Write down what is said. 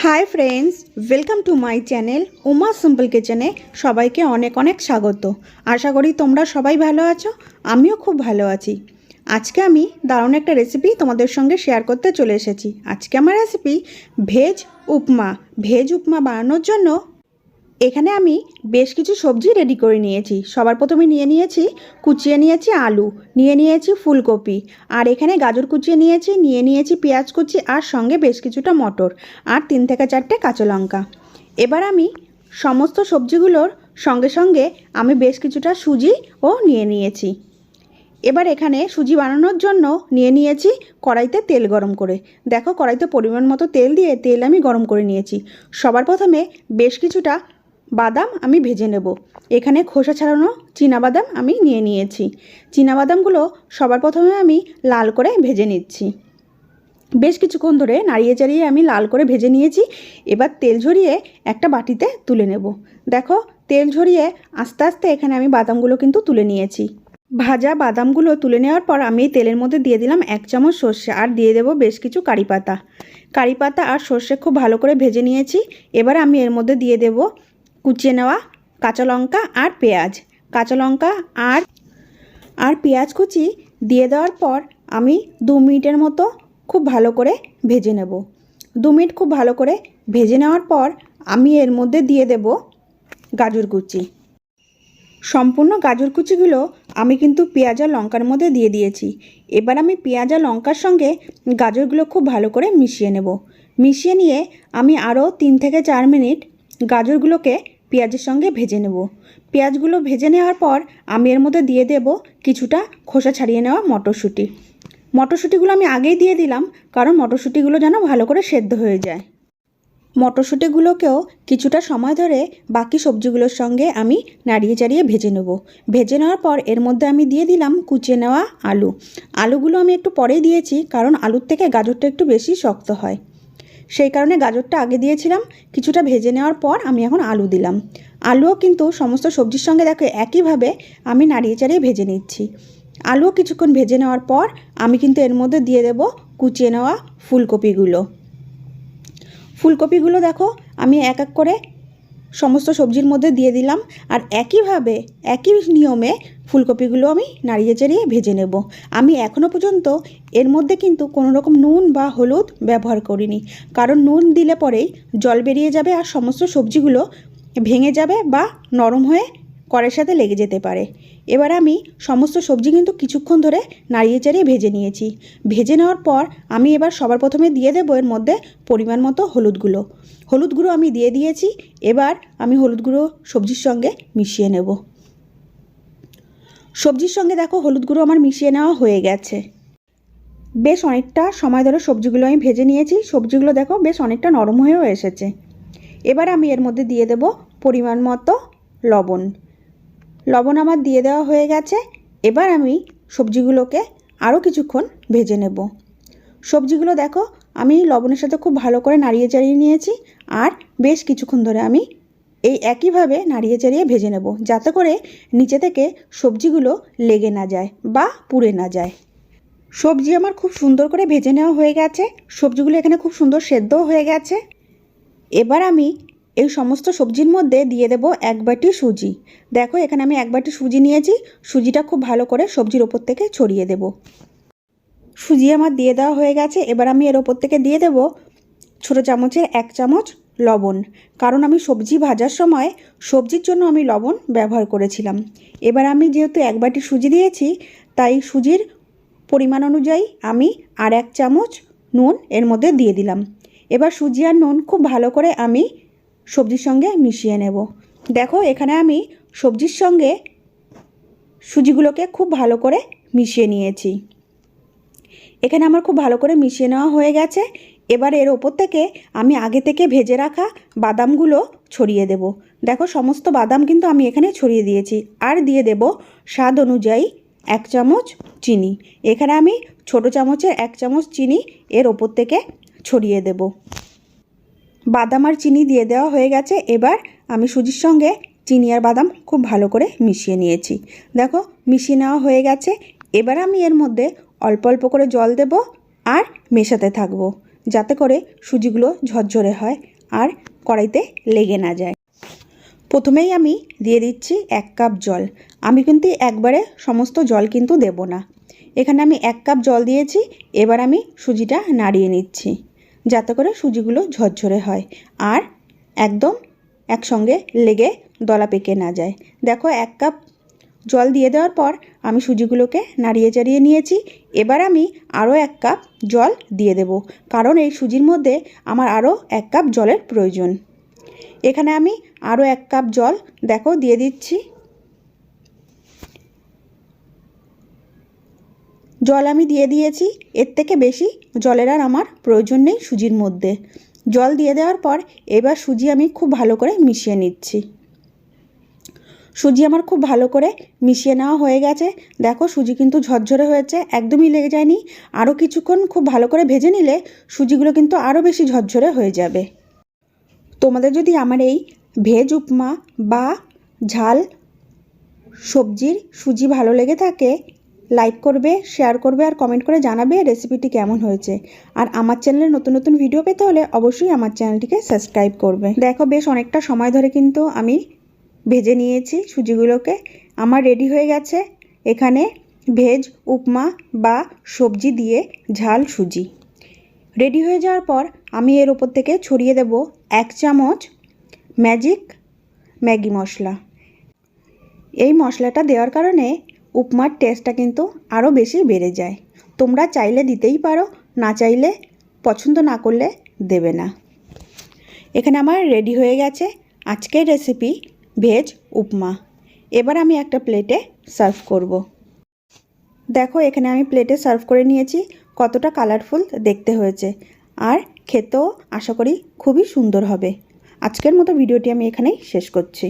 High friends welcome to my channel Uma simple किचेने सबाइके अनेक अनेक स्वागत। आशा करी तोमरा सबाई भालो आछो, आमिओ खूब भालो आछि। आज के आमी दारुण एक रेसिपि तोमादेर संगे शेयर करते चले एसेछि। आज के आमार रेसिपि भेज उपमा। भेज उपमा बानानोर जोन्नो एखाने आमी बेश किछु सब्जी रेडी करे निएछि। सबार प्रथमे निये निएछि कुचिए निएछि आलू, निये निएछि फुलकपि और एखाने गाजर कुचिए निएछि, निये निएछि पेঁয়াজ कुचि और संगे बेश किछुटा मटर और 3 থেকে 4টে কাঁচা লঙ্কা। एबार आमी समस्त सब्जिगुलोर संगे संगे आमी बेश किछुटा सुजिओ निये निएछि। एबार एखाने सुजी बानानोर जोन्नो निये निएछि कड़ाइते तेल गरम करे। देखो कड़ाइते परिमाण मतो तेल दिए तेल आमी गरम करे निएछि। सबार प्रथमे बेश किछुटा बादाम आमी भेजे नेब। एखाने खोसा छाड़ानो चीना बादाम आमी निये निएछि। चीना बादामगुलो सबार प्रथमे आमी लाल करे भेजे निচ্ছি। बेश किछुक्षण धरे नाड़िये चाड़िये आमी लाल करे भेजे निएछि। एबार तेल झरिये एकटा बाटिते तुले नेब। देखो तेल झरिये आस्ते आस्ते एखाने आमी बादामगुलो किन्तु तुले निएछि। भाजा बादामगुलो तुले नेওয়ার पर आमी तेलेर मধ্যে दिए दिलाम 1 চামচ সরষে और दिए देব बेश किछु कारि पाता और সরষে खूब भालो करे भेजे निएछि। एबार आमी एर मধ্যে दिए देब कुचिए नेওয়া काँचा लंका और पेঁয়াজ। काँचा लंका और पेঁয়াজ कुचि दिए देওয়ার पर आमी 2 मिनिटेर मतो खूब भालो करे भेजे नेब। 2 मिनट खूब भालो करे भेजे नेওয়ার पर आमी एर मধ্যে दिए देब गाजर कुचि। सम्पूर्ण गाजर कुचिगुलो आमी किन्तु पेঁয়াজ और लंकार मধ্যে दिए दिएछि। एबार आमी पेঁয়াজ और लंकार संगे गाजरगुलो खूब भालो करे मिशिए नेब। मिशिए निये आमी आरो 3 থেকে 4 मिनट गाजरगुलोके पेঁয়াজের संगे भेजे नेब। पेঁয়াজগুলো भेजे नेওয়ার पर आमी एर मধ্যে दिए देब किछुटा खोसा छाड़िए नेওয়া मटरशुंटी। मटरशुंटीगुलो आमी आगेई दिए दिलाम कारण मटरशुंटीगुलो जेन भालो करे सेদ্ধ हये जाय। मटरशुंटीगुलोकेও किछुटा समय धरे बाकी सब्जिगुलोर संगे आमी नाड़िये चाड़िये भेजे नेब। भेजे नेওয়ার पर एर मধ্যে आमी दिए दिलाम कुचिए नेওয়া आलू। आलूगुलो आमी एकटु परेई दिएछि कारण आलुर थेके गाजरटा एकटु बेशी शक्त हय, সেই কারণে গাজরটা আগে দিয়েছিলাম। কিছুটা ভেজে নেওয়ার পর আমি এখন আলু দিলাম। আলুও কিন্তু সমস্ত সবজির সঙ্গে দেখো একইভাবে আমি নাড়িয়ে চাড়িয়ে ভেজে নিচ্ছি। আলুও কিছুক্ষণ ভেজে নেওয়ার পর আমি কিন্তু এর মধ্যে দিয়ে দেব কুচিয়ে নেওয়া ফুলকপিগুলো। ফুলকপিগুলো দেখো আমি এক এক করে সমস্ত সবজির মধ্যে দিয়ে দিলাম আর একইভাবে একই নিয়মে ফুলকপিগুলো আমি নাড়িয়ে চাড়িয়ে ভেজে নেব। আমি এখনও পর্যন্ত এর মধ্যে কিন্তু কোনো রকম নুন বা হলুদ ব্যবহার করিনি, কারণ নুন দিলে পরেই জল বেরিয়ে যাবে আর সমস্ত সবজিগুলো ভেঙে যাবে বা নরম হয়ে কড়াইয়ের সাথে লেগে যেতে পারে। এবার আমি সমস্ত সবজি কিন্তু কিছুক্ষণ ধরে নাড়িয়ে চাড়িয়ে ভেজে নিয়েছি। ভেজে নেওয়ার পর আমি এবার সবার প্রথমে দিয়ে দেব এর মধ্যে পরিমাণ মতো হলুদ গুঁড়ো আমি দিয়ে দিয়েছি। এবার আমি হলুদ গুঁড়ো সবজির সঙ্গে মিশিয়ে নেব। সবজির সঙ্গে দেখো হলুদ গুঁড়ো আমার মিশিয়ে নেওয়া হয়ে গেছে। বেশ অনেকটা সময় ধরে সবজিগুলো আমি ভেজে নিয়েছি। সবজিগুলো দেখো বেশ অনেকটা নরম হয়েও এসেছে। এবার আমি এর মধ্যে দিয়ে দেব পরিমাণ মতো লবণ আমার দিয়ে দেওয়া হয়ে গেছে। এবার আমি সবজিগুলোকে আরও কিছুক্ষণ ভেজে নেব। সবজিগুলো দেখো আমি লবণের সাথে খুব ভালো করে নাড়িয়ে চাড়িয়ে নিয়েছি আর বেশ কিছুক্ষণ ধরে আমি এই একইভাবে নাড়িয়ে চাড়িয়ে ভেজে নেব, যাতে করে নিচে থেকে সবজিগুলো লেগে না যায় বা পুড়ে না যায়। সবজি আমার খুব সুন্দর করে ভেজে নেওয়া হয়ে গেছে। সবজিগুলো এখানে খুব সুন্দর সেদ্ধও হয়ে গেছে। এবার আমি এই সমস্ত সবজির মধ্যে দিয়ে দেব 1 বাটি সুজি। দেখো এখানে আমি 1 বাটি সুজি নিয়েছি। সুজিটা খুব ভালো করে সবজির ওপর থেকে ছড়িয়ে দেব। সুজি আমার দিয়ে দেওয়া হয়ে গেছে। এবার আমি এর ওপর থেকে দিয়ে দেব ছোটো চামচের 1 চামচ লবণ, কারণ আমি সবজি ভাজার সময় সবজির জন্য আমি লবণ ব্যবহার করেছিলাম। এবার আমি যেহেতু 1 বাটি সুজি দিয়েছি তাই সুজির পরিমাণ অনুযায়ী আমি আর 1 চামচ নুন এর মধ্যে দিয়ে দিলাম। এবার সুজি আর নুন খুব ভালো করে আমি সবজির সঙ্গে মিশিয়ে নেব। দেখো এখানে আমি সবজির সঙ্গে সুজিগুলোকে খুব ভালো করে মিশিয়ে নিয়েছি। এখানে আমার খুব ভালো করে মিশিয়ে নেওয়া হয়ে গেছে। এবার এর ওপর থেকে আমি আগে থেকে ভেজে রাখা বাদামগুলো ছড়িয়ে দেব। দেখো সমস্ত বাদাম কিন্তু আমি এখানে ছড়িয়ে দিয়েছি আর দিয়ে দেব স্বাদ অনুযায়ী 1 চামচ চিনি। এখানে আমি ছোটো চামচের 1 চামচ চিনি এর ওপর থেকে ছড়িয়ে দেব। বাদাম আর চিনি দিয়ে দেওয়া হয়ে গেছে। এবার আমি সুজির সঙ্গে চিনি আর বাদাম খুব ভালো করে মিশিয়ে নিয়েছি। দেখো মিশিয়ে নেওয়া হয়ে গেছে। এবার আমি এর মধ্যে অল্প অল্প করে জল দেব আর মেশাতে থাকবো। যাতে করে সুজিগুলো ঝরঝরে হয় আর কড়াইতে লেগে না যায়। প্রথমেই আমি দিয়ে দিচ্ছি 1 কাপ জল। আমি কিন্তু একবারে সমস্ত জল কিন্তু দেব না। এখানে আমি 1 কাপ জল দিয়েছি। এবার আমি সুজিটা নাড়িয়ে নিচ্ছি যাতে করে সুজিগুলো ঝরঝরে হয় আর একদম একসঙ্গে লেগে দলা পেকে না যায়। দেখো 1 কাপ জল দিয়ে দেওয়ার পর আমি সুজিগুলোকে নাড়িয়ে চাড়িয়ে নিয়েছি। এবার আমি আরও 1 কাপ জল দিয়ে দেব, কারণ এই সুজির মধ্যে আমার আরও 1 কাপ জলের প্রয়োজন। এখানে আমি আরও 1 কাপ জল দেখো দিয়ে দিচ্ছি। জল আমি দিয়ে দিয়েছি, এর থেকে বেশি জলের আর আমার প্রয়োজন নেই সুজির মধ্যে। জল দিয়ে দেওয়ার পর এবার সুজি আমি খুব ভালো করে মিশিয়ে নিচ্ছি। সুজি আমার খুব ভালো করে মিশিয়ে নেওয়া হয়ে গেছে। দেখো সুজি কিন্তু ঝরঝরে হয়েছে, একদমই লেগে যায়নি। আরও কিছুক্ষণ খুব ভালো করে ভেজে নিলে সুজিগুলো কিন্তু আরও বেশি ঝরঝরে হয়ে যাবে। তোমাদের যদি আমার এই ভেজ উপমা বা ঝাল সবজির সুজি ভালো লেগে থাকে, লাইক করবে, শেয়ার করবে আর কমেন্ট করে জানাবে রেসিপিটি কেমন হয়েছে। আর আমার চ্যানেলে নতুন নতুন ভিডিও পেতে হলে অবশ্যই আমার চ্যানেলটিকে সাবস্ক্রাইব করবে। দেখো বেশ অনেকটা সময় ধরে কিন্তু আমি ভেজে নিয়েছি সুজিগুলোকে। আমার রেডি হয়ে গেছে এখানে ভেজ উপমা বা সবজি দিয়ে ঝাল সুজি। রেডি হয়ে যাওয়ার পর আমি এর ওপর থেকে ছড়িয়ে দেব 1 চামচ ম্যাগি মশলা। এই মশলাটা দেওয়ার কারণে উপমার টেস্টটা কিন্তু আরও বেশি বেড়ে যায়। তোমরা চাইলে দিতেই পারো, না চাইলে পছন্দ না করলে দেবে না। এখানে আমার রেডি হয়ে গেছে আজকের রেসিপি ভেজ উপমা। এবার আমি একটা প্লেটে সার্ভ করব। দেখো এখানে আমি প্লেটে সার্ভ করে নিয়েছি। কতটা কালারফুল দেখতে হয়েছে আর খেতেও আশা করি খুবই সুন্দর হবে। আজকের মতো ভিডিওটি আমি এখানেই শেষ করছি।